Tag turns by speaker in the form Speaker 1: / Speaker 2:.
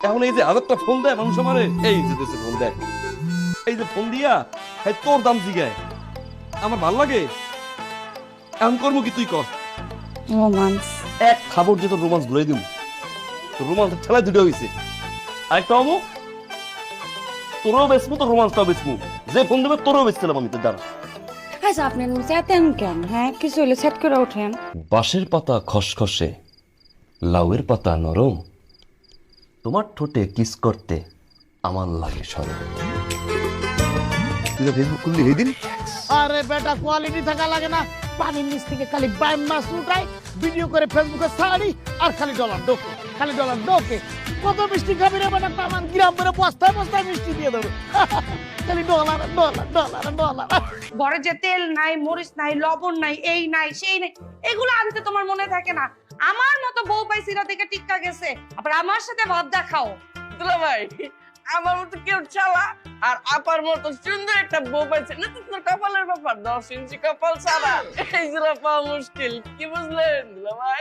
Speaker 1: এখন এই যে হাজারটা ফোন দেয় মানুষ আমারে, এই যে দেশে ফোন দেয়, এই যে ফোন দিয়া তোর দাম জিগায়, আমার ভাল লাগে। এখন করবো কি তুই কর?
Speaker 2: রোমান্স
Speaker 1: এক খাবার দিয়ে তোর রোমান্স ঘুরাই দিব। তোর রোমান্স ঠেলায় দুটো হয়েছে, আরেকটা হবো তোরও বেচবো, তোর রোমান্সটাও বেচবো। যে ফোন দেবে তোরও বেচছিলাম আমি তোর দ্বারা।
Speaker 2: আচ্ছা আপনি চেতেন কেন? হ্যাঁ কিছু হলে সেট করে ওঠেন।
Speaker 1: বাঁশের পাতা খসখসে, লাউয়ের পাতা নরম, তোমার ঠোঁটে কিস করতে আমার লাগে সরম। তুই ফেসবুক খুললি এই দিন?
Speaker 3: আরে বেটা কোয়ালিটি থাকা লাগে না, পানির নিচ থেকে খালি বাইম মাছ উঠাই, ভিডিও করে ফেসবুকে ছাড়ি, আর খালি ডলার ডোকে, খালি ডলার ডোকে। কত মিষ্টি খাবি রে বেটা, তামান গ্রাম করে বস্তায় বস্তায় মিষ্টি দিয়ে দেবো। খালি ডলার ডলার ডলার ডলার।
Speaker 4: ঘরে যে তেল নাই, মরিচ নাই, লবণ নাই, এই নাই সেই নাই, এগুলো আনতে তোমার মনে থাকে না? আমার মতো বউ পাইছি না থেকে টিক্কা গেছে, আবার আমার সাথে ভাত দেখাও।
Speaker 5: দুলা ভাই, আমার মতো কেউ চালা আর আপার মতো সুন্দর একটা বউ পাইছে না, তো তোর কপালের ব্যাপার, 10 ইঞ্চি কপাল ছাড়া এই জোড়া পাওয়া মুশকিল, কি বুঝলেন দুলা ভাই?